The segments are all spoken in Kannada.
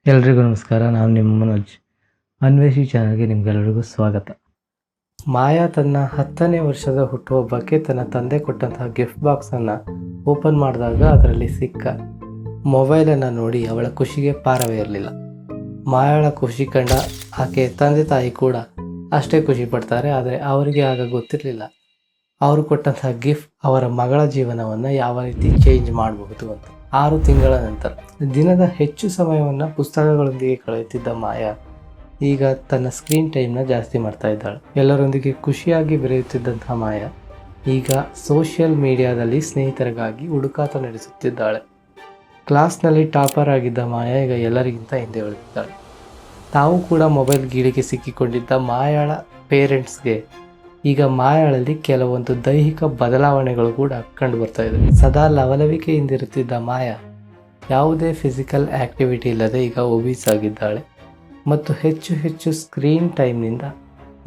ಎಲ್ರಿಗೂ ನಮಸ್ಕಾರ. ನಾನು ನಿಮ್ಮ ಮನೋಜ್. ಅನ್ವೇಷಿ ಚಾನಲ್ಗೆ ನಿಮ್ಗೆಲ್ಲರಿಗೂ ಸ್ವಾಗತ. ಮಾಯಾ ತನ್ನ 10ನೇ ವರ್ಷದ ಹುಟ್ಟುಹಬ್ಬಕ್ಕೆ ತನ್ನ ತಂದೆ ಕೊಟ್ಟಂತಹ ಗಿಫ್ಟ್ ಬಾಕ್ಸನ್ನು ಓಪನ್ ಮಾಡಿದಾಗ ಅದರಲ್ಲಿ ಸಿಕ್ಕ ಮೊಬೈಲನ್ನು ನೋಡಿ ಅವಳ ಖುಷಿಗೆ ಪಾರವೇ ಇರಲಿಲ್ಲ. ಮಾಯಾಳ ಖುಷಿ ಕಂಡ ಆಕೆ ತಂದೆ ತಾಯಿ ಕೂಡ ಅಷ್ಟೇ ಖುಷಿ ಪಡ್ತಾರೆ. ಆದರೆ ಅವರಿಗೆ ಆಗ ಗೊತ್ತಿರಲಿಲ್ಲ ಅವರು ಕೊಟ್ಟಂತಹ ಗಿಫ್ಟ್ ಅವರ ಮಗಳ ಜೀವನವನ್ನು ಯಾವ ರೀತಿ ಚೇಂಜ್ ಮಾಡಬಹುದು ಅಂತ. 6 ತಿಂಗಳ ನಂತರ ದಿನದ ಹೆಚ್ಚು ಸಮಯವನ್ನು ಪುಸ್ತಕಗಳೊಂದಿಗೆ ಕಳೆಯುತ್ತಿದ್ದ ಮಾಯಾ ಈಗ ತನ್ನ ಸ್ಕ್ರೀನ್ ಟೈಮ್ನ ಜಾಸ್ತಿ ಮಾಡ್ತಾ ಇದ್ದಾಳೆ. ಎಲ್ಲರೊಂದಿಗೆ ಖುಷಿಯಾಗಿ ಬೆರೆಯುತ್ತಿದ್ದಂತಹ ಮಾಯಾ ಈಗ ಸೋಷಿಯಲ್ ಮೀಡಿಯಾದಲ್ಲಿ ಸ್ನೇಹಿತರಿಗಾಗಿ ಹುಡುಕಾಟ ನಡೆಸುತ್ತಿದ್ದಾಳೆ. ಕ್ಲಾಸ್ನಲ್ಲಿ ಟಾಪರ್ ಆಗಿದ್ದ ಮಾಯಾ ಈಗ ಎಲ್ಲರಿಗಿಂತ ಹಿಂದೆ ಉಳಿದಿದ್ದಾಳೆ. ತಾವು ಕೂಡ ಮೊಬೈಲ್ ಗೀಳಿಗೆ ಸಿಕ್ಕಿಕೊಂಡಿದ್ದ ಮಾಯಾಳ ಪೇರೆಂಟ್ಸ್ಗೆ ಈಗ ಮಾಯಾಳಲ್ಲಿ ಕೆಲವೊಂದು ದೈಹಿಕ ಬದಲಾವಣೆಗಳು ಕೂಡ ಕಂಡು ಬರ್ತಾ ಇದೆ. ಸದಾ ಲವಲವಿಕೆಯಿಂದಿರುತ್ತಿದ್ದ ಮಾಯಾ ಯಾವುದೇ ಫಿಸಿಕಲ್ ಆಕ್ಟಿವಿಟಿ ಇಲ್ಲದೆ ಈಗ ಒಬೀಸ್ ಆಗಿದ್ದಾಳೆ ಮತ್ತು ಹೆಚ್ಚು ಸ್ಕ್ರೀನ್ ಟೈಮ್ನಿಂದ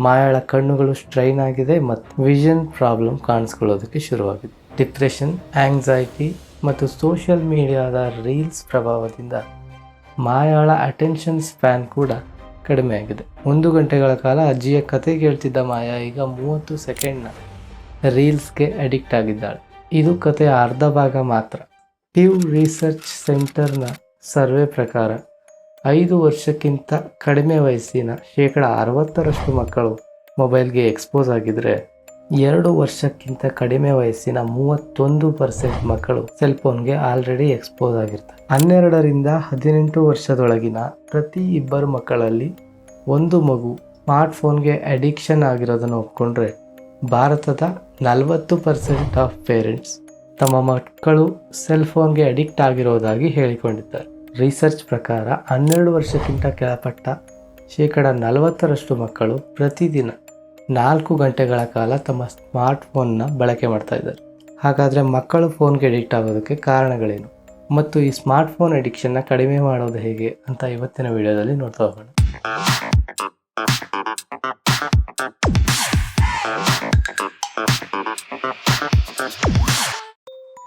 ಮಾಯಾಳ ಕಣ್ಣುಗಳು ಸ್ಟ್ರೈನ್ ಆಗಿದೆ ಮತ್ತು ವಿಷನ್ ಪ್ರಾಬ್ಲಮ್ ಕಾಣಿಸ್ಕೊಳ್ಳೋದಕ್ಕೆ ಶುರುವಾಗಿದೆ. ಡಿಪ್ರೆಷನ್, ಆಂಗ್ಸೈಟಿ ಮತ್ತು ಸೋಷಿಯಲ್ ಮೀಡಿಯಾದ ರೀಲ್ಸ್ ಪ್ರಭಾವದಿಂದ ಮಾಯಾಳ ಅಟೆನ್ಷನ್ ಸ್ಪ್ಯಾನ್ ಕೂಡ ಕಡಿಮೆ ಆಗಿದೆ. 1 ಗಂಟೆಗಳ ಕಾಲ ಅಜ್ಜಿಯ ಕತೆ ಕೇಳ್ತಿದ್ದ ಮಾಯಾ ಈಗ 30 ಸೆಕೆಂಡ್ನ ರೀಲ್ಸ್ಗೆ ಅಡಿಕ್ಟ್ ಆಗಿದ್ದಾಳೆ. ಇದು ಕಥೆಯ ಅರ್ಧ ಭಾಗ ಮಾತ್ರ. ಪ್ಯೂ ರಿಸರ್ಚ್ ಸೆಂಟರ್ನ ಸರ್ವೆ ಪ್ರಕಾರ 5 ವರ್ಷಕ್ಕಿಂತ ಕಡಿಮೆ ವಯಸ್ಸಿನ 60% ಮಕ್ಕಳು ಮೊಬೈಲ್ಗೆ ಎಕ್ಸ್ಪೋಸ್ ಆಗಿದ್ರೆ 2 ವರ್ಷಕ್ಕಿಂತ ಕಡಿಮೆ ವಯಸ್ಸಿನ 31% ಮಕ್ಕಳು ಸೆಲ್ಫೋನ್ಗೆ ಆಲ್ರೆಡಿ ಎಕ್ಸ್ಪೋಸ್ ಆಗಿರ್ತಾರೆ. 12ರಿಂದ 18 ವರ್ಷದೊಳಗಿನ ಪ್ರತಿ 2 ಮಕ್ಕಳಲ್ಲಿ 1 ಮಗು ಸ್ಮಾರ್ಟ್ಫೋನ್ಗೆ ಅಡಿಕ್ಷನ್ ಆಗಿರೋದನ್ನು ಒಪ್ಕೊಂಡ್ರೆ ಭಾರತದ 40% ಆಫ್ ಪೇರೆಂಟ್ಸ್ ತಮ್ಮ ಮಕ್ಕಳು ಸೆಲ್ಫೋನ್ಗೆ ಅಡಿಕ್ಟ್ ಆಗಿರೋದಾಗಿ ಹೇಳಿಕೊಂಡಿದ್ದಾರೆ. ರಿಸರ್ಚ್ ಪ್ರಕಾರ 12 ವರ್ಷಕ್ಕಿಂತ ಕೆಳಪಟ್ಟ 40% ಮಕ್ಕಳು ಪ್ರತಿದಿನ 4 ಗಂಟೆಗಳ ಕಾಲ ತಮ್ಮ ಸ್ಮಾರ್ಟ್ಫೋನ್ನ ಬಳಕೆ ಮಾಡ್ತಾ ಇದ್ದಾರೆ. ಹಾಗಾದರೆ ಮಕ್ಕಳು ಫೋನ್ಗೆ ಅಡಿಕ್ಟ್ ಆಗೋದಕ್ಕೆ ಕಾರಣಗಳೇನು ಮತ್ತು ಈ ಸ್ಮಾರ್ಟ್ಫೋನ್ ಅಡಿಕ್ಷನ್ನ ಕಡಿಮೆ ಮಾಡೋದು ಹೇಗೆ ಅಂತ ಇವತ್ತಿನ ವಿಡಿಯೋದಲ್ಲಿ ನೋಡ್ತಾ ಹೋಗೋಣ.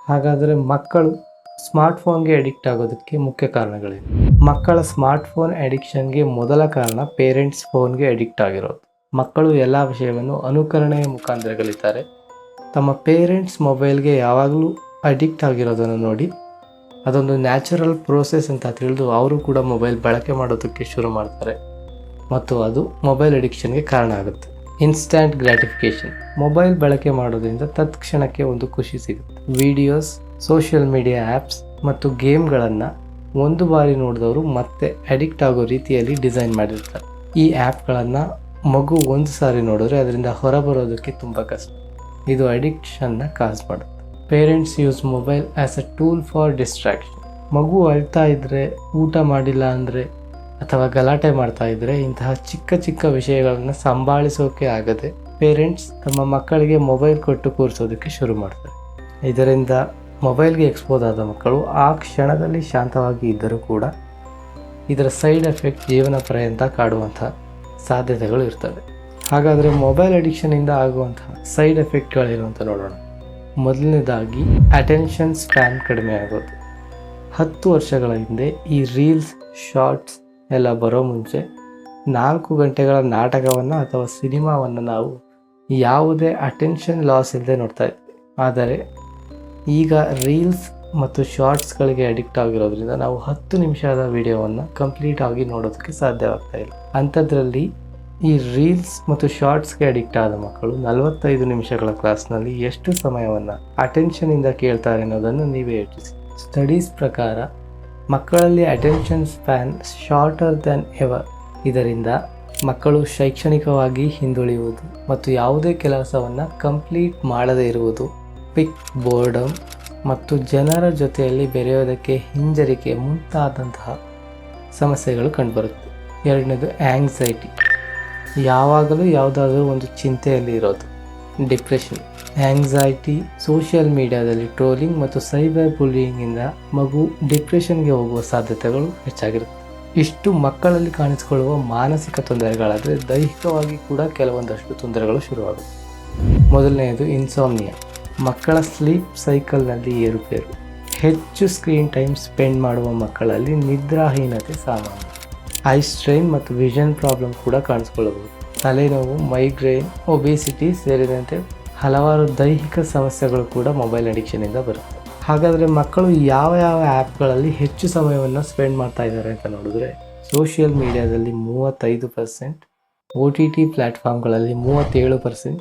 ಹಾಗಾದರೆ ಮಕ್ಕಳು ಸ್ಮಾರ್ಟ್ಫೋನ್ಗೆ ಅಡಿಕ್ಟ್ ಆಗೋದಕ್ಕೆ ಮುಖ್ಯ ಕಾರಣಗಳೇನು? ಮಕ್ಕಳ ಸ್ಮಾರ್ಟ್ಫೋನ್ ಅಡಿಕ್ಷನ್ಗೆ ಮೊದಲ ಕಾರಣ ಪೇರೆಂಟ್ಸ್ ಫೋನ್ಗೆ ಅಡಿಕ್ಟ್ ಆಗಿರೋದು. ಮಕ್ಕಳು ಎಲ್ಲ ವಿಷಯವನ್ನು ಅನುಕರಣೆಯ ಮುಖಾಂತರ ಕಲಿತಾರೆ. ತಮ್ಮ ಪೇರೆಂಟ್ಸ್ ಮೊಬೈಲ್ಗೆ ಯಾವಾಗಲೂ ಅಡಿಕ್ಟ್ ಆಗಿರೋದನ್ನು ನೋಡಿ ಅದೊಂದು ನ್ಯಾಚುರಲ್ ಪ್ರೋಸೆಸ್ ಅಂತ ತಿಳಿದು ಅವರು ಕೂಡ ಮೊಬೈಲ್ ಬಳಕೆ ಮಾಡೋದಕ್ಕೆ ಶುರು ಮಾಡ್ತಾರೆ ಮತ್ತು ಅದು ಮೊಬೈಲ್ ಅಡಿಕ್ಷನ್ಗೆ ಕಾರಣ ಆಗುತ್ತೆ. ಇನ್ಸ್ಟ್ಯಾಂಟ್ ಗ್ರಾಟಿಫಿಕೇಷನ್. ಮೊಬೈಲ್ ಬಳಕೆ ಮಾಡೋದ್ರಿಂದ ತತ್ಕ್ಷಣಕ್ಕೆ ಒಂದು ಖುಷಿ ಸಿಗುತ್ತೆ. ವಿಡಿಯೋಸ್, ಸೋಷಿಯಲ್ ಮೀಡಿಯಾ ಆ್ಯಪ್ಸ್ ಮತ್ತು ಗೇಮ್ಗಳನ್ನು ಒಂದು ಬಾರಿ ನೋಡಿದವರು ಮತ್ತೆ ಅಡಿಕ್ಟ್ ಆಗೋ ರೀತಿಯಲ್ಲಿ ಡಿಸೈನ್ ಮಾಡಿರ್ತಾರೆ. ಈ ಆ್ಯಪ್ಗಳನ್ನು ಮಗು ಒಂದು ಸಾರಿ ನೋಡಿದ್ರೆ ಅದರಿಂದ ಹೊರಬರೋದಕ್ಕೆ ತುಂಬ ಕಷ್ಟ. ಇದು ಅಡಿಕ್ಷನ್ನ ಕಾಸ್ ಮಾಡುತ್ತೆ. Parents use mobile as a tool for distraction. ಮಗು ಅಳ್ತಾ ಇದ್ದರೆ, ಊಟ ಮಾಡಿಲ್ಲ ಅಂದರೆ ಅಥವಾ ಗಲಾಟೆ ಮಾಡ್ತಾ ಇದ್ದರೆ ಇಂತಹ ಚಿಕ್ಕ ವಿಷಯಗಳನ್ನು ಸಂಭಾಳಿಸೋಕೆ ಆಗದೆ ಪೇರೆಂಟ್ಸ್ ತಮ್ಮ ಮಕ್ಕಳಿಗೆ ಮೊಬೈಲ್ ಕೊಟ್ಟು ಕೂರಿಸೋದಕ್ಕೆ ಶುರು ಮಾಡ್ತಾರೆ. ಇದರಿಂದ ಮೊಬೈಲ್ಗೆ ಎಕ್ಸ್ಪೋಸ್ ಆದ ಮಕ್ಕಳು ಆ ಕ್ಷಣದಲ್ಲಿ ಶಾಂತವಾಗಿ ಇದ್ದರೂ ಕೂಡ ಇದರ ಸೈಡ್ ಎಫೆಕ್ಟ್ ಜೀವನ ಪರ್ಯಂತ ಕಾಡುವಂಥ ಸಾಧ್ಯತೆಗಳು ಇರ್ತವೆ. ಹಾಗಾದರೆ ಮೊಬೈಲ್ ಅಡಿಕ್ಷನಿಂದ ಆಗುವಂತಹ ಸೈಡ್ ಎಫೆಕ್ಟ್ಗಳೇನು ಅಂತ ನೋಡೋಣ. ಮೊದಲನೇದಾಗಿ ಅಟೆನ್ಷನ್ ಸ್ಪ್ಯಾನ್ ಕಡಿಮೆ ಆಗೋದು. 10 ವರ್ಷಗಳ ಹಿಂದೆ ಈ ರೀಲ್ಸ್, ಶಾರ್ಟ್ಸ್ ಎಲ್ಲ ಬರೋ ಮುಂಚೆ 4 ಗಂಟೆಗಳ ನಾಟಕವನ್ನು ಅಥವಾ ಸಿನಿಮಾವನ್ನು ನಾವು ಯಾವುದೇ ಅಟೆನ್ಷನ್ ಲಾಸ್ ಇಲ್ಲದೆ ನೋಡ್ತಾ ಇದ್ವಿ. ಆದರೆ ಈಗ ರೀಲ್ಸ್ ಮತ್ತು ಶಾರ್ಟ್ಸ್ಗಳಿಗೆ ಅಡಿಕ್ಟ್ ಆಗಿರೋದ್ರಿಂದ ನಾವು 10 ನಿಮಿಷದ ವಿಡಿಯೋವನ್ನು ಕಂಪ್ಲೀಟ್ ಆಗಿ ನೋಡೋದಕ್ಕೆ ಸಾಧ್ಯವಾಗ್ತಾ ಇಲ್ಲ. ಅಂಥದ್ರಲ್ಲಿ ಈ ರೀಲ್ಸ್ ಮತ್ತು ಶಾರ್ಟ್ಸ್ಗೆ ಅಡಿಕ್ಟ್ ಆದ ಮಕ್ಕಳು 45 ನಿಮಿಷಗಳ ಕ್ಲಾಸ್ನಲ್ಲಿ ಎಷ್ಟು ಸಮಯವನ್ನು ಅಟೆನ್ಷನಿಂದ ಕೇಳ್ತಾರೆ ಅನ್ನೋದನ್ನು ನೀವೇ ಯೋಚಿಸಿ. ಸ್ಟಡೀಸ್ ಪ್ರಕಾರ ಮಕ್ಕಳಲ್ಲಿ attention span shorter than ever. ಇದರಿಂದ ಮಕ್ಕಳು ಶೈಕ್ಷಣಿಕವಾಗಿ ಹಿಂದುಳಿಯುವುದು ಮತ್ತು ಯಾವುದೇ ಕೆಲಸವನ್ನು ಕಂಪ್ಲೀಟ್ ಮಾಡದೇ ಇರುವುದು, ಪಿಕ್ ಬೋರ್ಡಮ್ ಮತ್ತು ಜನರ ಜೊತೆಯಲ್ಲಿ ಬೆರೆಯೋದಕ್ಕೆ ಹಿಂಜರಿಕೆ ಮುಂತಾದಂತಹ ಸಮಸ್ಯೆಗಳು ಕಂಡುಬರುತ್ತೆ. ಎರಡನೇದು ಆಂಗ್ಸೈಟಿ. ಯಾವಾಗಲೂ ಯಾವುದಾದ್ರೂ ಒಂದು ಚಿಂತೆಯಲ್ಲಿ ಇರೋದು. ಡಿಪ್ರೆಷನ್, ಆಂಗ್ಸೈಟಿ, ಸೋಷಿಯಲ್ ಮೀಡಿಯಾದಲ್ಲಿ ಟ್ರೋಲಿಂಗ್ ಮತ್ತು ಸೈಬರ್ ಬುಲ್ಲಿಯಿಂಗಿಂದ ಮಗು ಡಿಪ್ರೆಷನ್ಗೆ ಹೋಗುವ ಸಾಧ್ಯತೆಗಳು ಹೆಚ್ಚಾಗಿರುತ್ತೆ. ಇಷ್ಟು ಮಕ್ಕಳಲ್ಲಿ ಕಾಣಿಸಿಕೊಳ್ಳುವ ಮಾನಸಿಕ ತೊಂದರೆಗಳಾದರೆ ದೈಹಿಕವಾಗಿ ಕೂಡ ಕೆಲವೊಂದಷ್ಟು ತೊಂದರೆಗಳು ಶುರುವಾಗುತ್ತೆ. ಮೊದಲನೆಯದು ಇನ್ಸಾಮ್ನಿಯಾ. ಮಕ್ಕಳ ಸ್ಲೀಪ್ ಸೈಕಲ್ನಲ್ಲಿ ಏರುಪೇರು. ಹೆಚ್ಚು ಸ್ಕ್ರೀನ್ ಟೈಮ್ ಸ್ಪೆಂಡ್ ಮಾಡುವ ಮಕ್ಕಳಲ್ಲಿ ನಿದ್ರಾಹೀನತೆ ಸಾಮಾನ್ಯ. ಐ ಸ್ಟ್ರೈನ್ ಮತ್ತು ವಿಷನ್ ಪ್ರಾಬ್ಲಮ್ ಕೂಡ ಕಾಣಿಸ್ಕೊಳ್ಳಬಹುದು. ತಲೆನೋವು, ಮೈಗ್ರೇನ್, ಒಬೇಸಿಟಿ ಸೇರಿದಂತೆ ಹಲವಾರು ದೈಹಿಕ ಸಮಸ್ಯೆಗಳು ಕೂಡ ಮೊಬೈಲ್ ಅಡಿಕ್ಷನಿಂದ ಬರುತ್ತೆ. ಹಾಗಾದರೆ ಮಕ್ಕಳು ಯಾವ ಆ್ಯಪ್ಗಳಲ್ಲಿ ಹೆಚ್ಚು ಸಮಯವನ್ನು ಸ್ಪೆಂಡ್ ಮಾಡ್ತಾ ಇದ್ದಾರೆ ಅಂತ ನೋಡಿದ್ರೆ, ಸೋಷಿಯಲ್ ಮೀಡಿಯಾದಲ್ಲಿ 35%, OTT ಪ್ಲ್ಯಾಟ್ಫಾರ್ಮ್ಗಳಲ್ಲಿ 37%,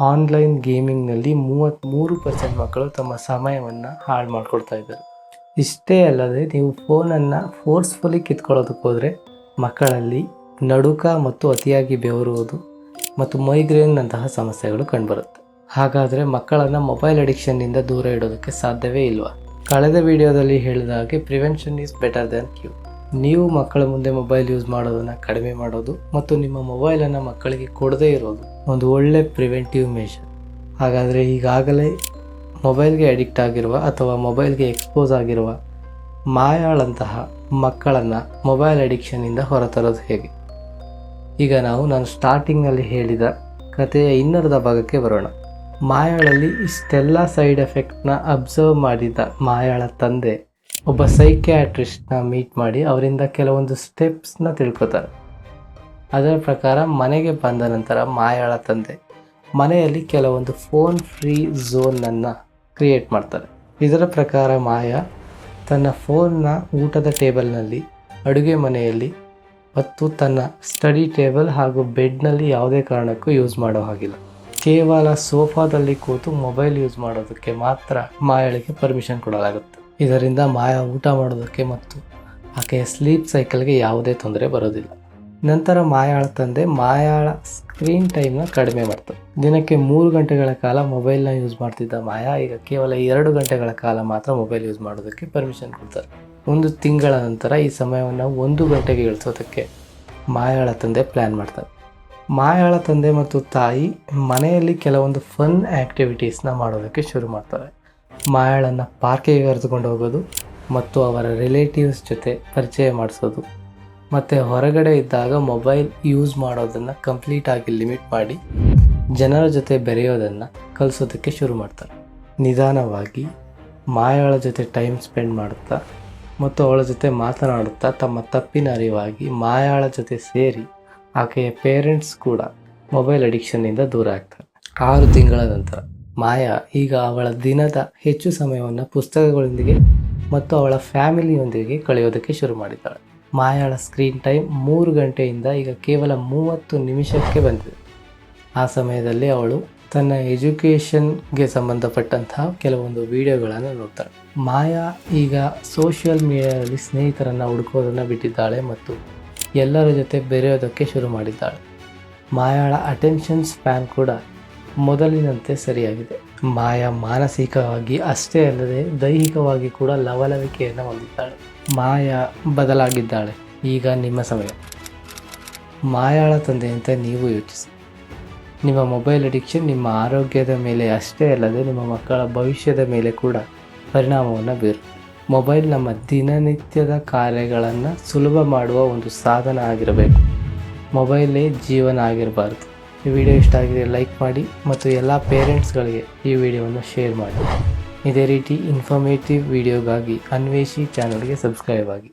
ಆನ್ಲೈನ್ ಗೇಮಿಂಗ್ನಲ್ಲಿ 33% ಮಕ್ಕಳು ತಮ್ಮ ಸಮಯವನ್ನು ಹಾಳು ಮಾಡ್ಕೊಳ್ತಾ ಇದ್ದಾರೆ. ಇಷ್ಟೇ ಅಲ್ಲದೆ ನೀವು ಫೋನನ್ನು ಫೋರ್ಸ್ಫುಲಿ ಕಿತ್ಕೊಳ್ಳೋದಕ್ಕೆ ಹೋದರೆ ಮಕ್ಕಳಲ್ಲಿ ನಡುಕ ಮತ್ತು ಅತಿಯಾಗಿ ಬೆವರುವುದು ಮತ್ತು ಮೈಗ್ರೇನ್ನಂತಹ ಸಮಸ್ಯೆಗಳು ಕಂಡುಬರುತ್ತೆ. ಹಾಗಾದರೆ ಮಕ್ಕಳನ್ನು ಮೊಬೈಲ್ ಅಡಿಕ್ಷನ್ನಿಂದ ದೂರ ಇಡೋದಕ್ಕೆ ಸಾಧ್ಯವೇ ಇಲ್ವಾ? ಕಳೆದ ವಿಡಿಯೋದಲ್ಲಿ ಹೇಳಿದ ಹಾಗೆ prevention is better than cure. ನೀವು ಮಕ್ಕಳ ಮುಂದೆ ಮೊಬೈಲ್ ಯೂಸ್ ಮಾಡೋದನ್ನು ಕಡಿಮೆ ಮಾಡೋದು ಮತ್ತು ನಿಮ್ಮ ಮೊಬೈಲನ್ನು ಮಕ್ಕಳಿಗೆ ಕೊಡದೇ ಇರೋದು ಒಂದು ಒಳ್ಳೆ ಪ್ರಿವೆಂಟಿವ್ ಮೆಷರ್. ಹಾಗಾದರೆ ಈಗಾಗಲೇ ಮೊಬೈಲ್ಗೆ ಅಡಿಕ್ಟ್ ಆಗಿರುವ ಅಥವಾ ಮೊಬೈಲ್ಗೆ ಎಕ್ಸ್ಪೋಸ್ ಆಗಿರುವ ಮಾಯಾಳಂತಹ ಮಕ್ಕಳನ್ನು ಮೊಬೈಲ್ ಅಡಿಕ್ಷನ್ನಿಂದ ಹೊರತರೋದು ಹೇಗೆ? ಈಗ ನಾನು ಸ್ಟಾರ್ಟಿಂಗ್ನಲ್ಲಿ ಹೇಳಿದ ಕಥೆಯ ಇನ್ನರ್ಧ ಭಾಗಕ್ಕೆ ಬರೋಣ. ಮಾಯಾಳಲ್ಲಿ ಇಷ್ಟೆಲ್ಲ ಸೈಡ್ ಎಫೆಕ್ಟ್ನ ಅಬ್ಸರ್ವ್ ಮಾಡಿದ ಮಾಯಾಳ ತಂದೆ ಒಬ್ಬ ಸೈಕ್ಯಾಟ್ರಿಸ್ಟ್ನ ಮೀಟ್ ಮಾಡಿ ಅವರಿಂದ ಕೆಲವೊಂದು ಸ್ಟೆಪ್ಸ್ನ ತಿಳ್ಕೊತಾರೆ. ಅದರ ಪ್ರಕಾರ ಮನೆಗೆ ಬಂದ ನಂತರ ಮಾಯಾಳ ತಂದೆ ಮನೆಯಲ್ಲಿ ಕೆಲವೊಂದು ಫೋನ್ ಫ್ರೀ ಝೋನನ್ನು ಕ್ರಿಯೇಟ್ ಮಾಡ್ತಾರೆ. ಇದರ ಪ್ರಕಾರ ಮಾಯಾ ತನ್ನ ಫೋನ್ನ ಊಟದ ಟೇಬಲ್ನಲ್ಲಿ, ಅಡುಗೆ ಮನೆಯಲ್ಲಿ ಮತ್ತು ತನ್ನ ಸ್ಟಡಿ ಟೇಬಲ್ ಹಾಗೂ ಬೆಡ್ನಲ್ಲಿ ಯಾವುದೇ ಕಾರಣಕ್ಕೂ ಯೂಸ್ ಮಾಡೋ ಹಾಗಿಲ್ಲ. ಕೇವಲ ಸೋಫಾದಲ್ಲಿ ಕೂತು ಮೊಬೈಲ್ ಯೂಸ್ ಮಾಡೋದಕ್ಕೆ ಮಾತ್ರ ಮಾಯಾಳಿಗೆ ಪರ್ಮಿಷನ್ ಕೊಡಲಾಗುತ್ತೆ. ಇದರಿಂದ ಮಾಯಾ ಊಟ ಮಾಡೋದಕ್ಕೆ ಮತ್ತು ಆಕೆಯ ಸ್ಲೀಪ್ ಸೈಕಲ್ಗೆ ಯಾವುದೇ ತೊಂದರೆ ಬರೋದಿಲ್ಲ. ನಂತರ ಮಾಯಾಳ ತಂದೆ ಮಾಯಾಳ ಸ್ಕ್ರೀನ್ ಟೈಮ್ನ ಕಡಿಮೆ ಮಾಡ್ತಾರೆ. ದಿನಕ್ಕೆ 3 ಗಂಟೆಗಳ ಕಾಲ ಮೊಬೈಲ್ನ ಯೂಸ್ ಮಾಡ್ತಿದ್ದ ಮಾಯಾ ಈಗ ಕೇವಲ 2 ಗಂಟೆಗಳ ಕಾಲ ಮಾತ್ರ ಮೊಬೈಲ್ ಯೂಸ್ ಮಾಡೋದಕ್ಕೆ ಪರ್ಮಿಷನ್ ಕೊಡ್ತಾರೆ. 1 ತಿಂಗಳ ನಂತರ ಈ ಸಮಯವನ್ನು 1 ಗಂಟೆಗೆ ಇಳಿಸೋದಕ್ಕೆ ಮಾಯಾಳ ತಂದೆ ಪ್ಲ್ಯಾನ್ ಮಾಡ್ತಾರೆ. ಮಾಯಾಳ ತಂದೆ ಮತ್ತು ತಾಯಿ ಮನೆಯಲ್ಲಿ ಕೆಲವೊಂದು ಫನ್ ಆ್ಯಕ್ಟಿವಿಟೀಸ್ನ ಮಾಡೋದಕ್ಕೆ ಶುರು ಮಾಡ್ತಾರೆ. ಮಾಯಾಳನ್ನು ಪಾರ್ಕಿಗೆ ಕರೆದುಕೊಂಡು ಹೋಗೋದು ಮತ್ತು ಅವರ ರಿಲೇಟಿವ್ಸ್ ಜೊತೆ ಪರಿಚಯ ಮಾಡಿಸೋದು ಮತ್ತು ಹೊರಗಡೆ ಇದ್ದಾಗ ಮೊಬೈಲ್ ಯೂಸ್ ಮಾಡೋದನ್ನು ಕಂಪ್ಲೀಟಾಗಿ ಲಿಮಿಟ್ ಮಾಡಿ ಜನರ ಜೊತೆ ಬೆರೆಯೋದನ್ನು ಕಲಿಸೋದಕ್ಕೆ ಶುರು ಮಾಡ್ತಾರೆ. ನಿಧಾನವಾಗಿ ಮಾಯಾಳ ಜೊತೆ ಟೈಮ್ ಸ್ಪೆಂಡ್ ಮಾಡುತ್ತಾ ಮತ್ತು ಅವಳ ಜೊತೆ ಮಾತನಾಡುತ್ತಾ ತಮ್ಮ ತಪ್ಪಿನ ಅರಿವಾಗಿ ಮಾಯಾಳ ಜೊತೆ ಸೇರಿ ಆಕೆಯ ಪೇರೆಂಟ್ಸ್ ಕೂಡ ಮೊಬೈಲ್ ಅಡಿಕ್ಷನ್ನಿಂದ ದೂರ ಆಗ್ತಾರೆ. 6 ತಿಂಗಳ ನಂತರ ಮಾಯಾ ಈಗ ಅವಳ ದಿನದ ಹೆಚ್ಚು ಸಮಯವನ್ನು ಪುಸ್ತಕಗಳೊಂದಿಗೆ ಮತ್ತು ಅವಳ ಫ್ಯಾಮಿಲಿಯೊಂದಿಗೆ ಕಳೆಯೋದಕ್ಕೆ ಶುರು ಮಾಡಿದ್ದಾಳೆ. ಮಾಯಾಳ ಸ್ಕ್ರೀನ್ ಟೈಮ್ 3 ಗಂಟೆಯಿಂದ ಈಗ ಕೇವಲ 30 ನಿಮಿಷಕ್ಕೆ ಬಂದಿದೆ. ಆ ಸಮಯದಲ್ಲಿ ಅವಳು ತನ್ನ ಎಜುಕೇಷನ್ಗೆ ಸಂಬಂಧಪಟ್ಟಂತಹ ಕೆಲವೊಂದು ವಿಡಿಯೋಗಳನ್ನು ನೋಡ್ತಾಳೆ. ಮಾಯಾ ಈಗ ಸೋಷಿಯಲ್ ಮೀಡಿಯಾದಲ್ಲಿ ಸ್ನೇಹಿತರನ್ನು ಹುಡುಕೋದನ್ನು ಬಿಟ್ಟಿದ್ದಾಳೆ ಮತ್ತು ಎಲ್ಲರ ಜೊತೆ ಬೆರೆಯೋದಕ್ಕೆ ಶುರು ಮಾಡಿದ್ದಾಳೆ. ಮಾಯಾಳ ಅಟೆನ್ಷನ್ ಸ್ಪ್ಯಾನ್ ಕೂಡ ಮೊದಲಿನಂತೆ ಸರಿಯಾಗಿದೆ. ಮಾಯಾ ಮಾನಸಿಕವಾಗಿ ಅಷ್ಟೇ ಅಲ್ಲದೆ ದೈಹಿಕವಾಗಿ ಕೂಡ ಲವಲವಿಕೆಯನ್ನು ಹೊಂದಿದ್ದಾಳೆ. ಮಾಯಾ ಬದಲಾಗಿದ್ದಾಳೆ. ಈಗ ನಿಮ್ಮ ಸಮಯ. ಮಾಯಾಳ ತಂದೆಯಂತೆ ನೀವು ಯೋಚಿಸಿ. ನಿಮ್ಮ ಮೊಬೈಲ್ ಅಡಿಕ್ಷನ್ ನಿಮ್ಮ ಆರೋಗ್ಯದ ಮೇಲೆ ಅಷ್ಟೇ ಅಲ್ಲದೆ ನಿಮ್ಮ ಮಕ್ಕಳ ಭವಿಷ್ಯದ ಮೇಲೆ ಕೂಡ ಪರಿಣಾಮವನ್ನು ಬೀರುತ್ತೆ. ಮೊಬೈಲ್ ನಮ್ಮ ದಿನನಿತ್ಯದ ಕಾರ್ಯಗಳನ್ನು ಸುಲಭ ಮಾಡುವ ಒಂದು ಸಾಧನ ಆಗಿರಬೇಕು. ಮೊಬೈಲೇ ಜೀವನ ಆಗಿರಬಾರ್ದು. ಈ ವಿಡಿಯೋ ಇಷ್ಟ ಆಗಿದೆ ಲೈಕ್ ಮಾಡಿ ಮತ್ತು ಎಲ್ಲ ಪೇರೆಂಟ್ಸ್ಗಳಿಗೆ ಈ ವಿಡಿಯೋವನ್ನು ಶೇರ್ ಮಾಡಿ. ಇದೇ ರೀತಿ ಇನ್ಫಾರ್ಮೇಟಿವ್ ವಿಡಿಯೋಗಾಗಿ ಅನ್ವೇಷಿ ಚಾನಲ್ಗೆ ಸಬ್ಸ್ಕ್ರೈಬ್ ಆಗಿ.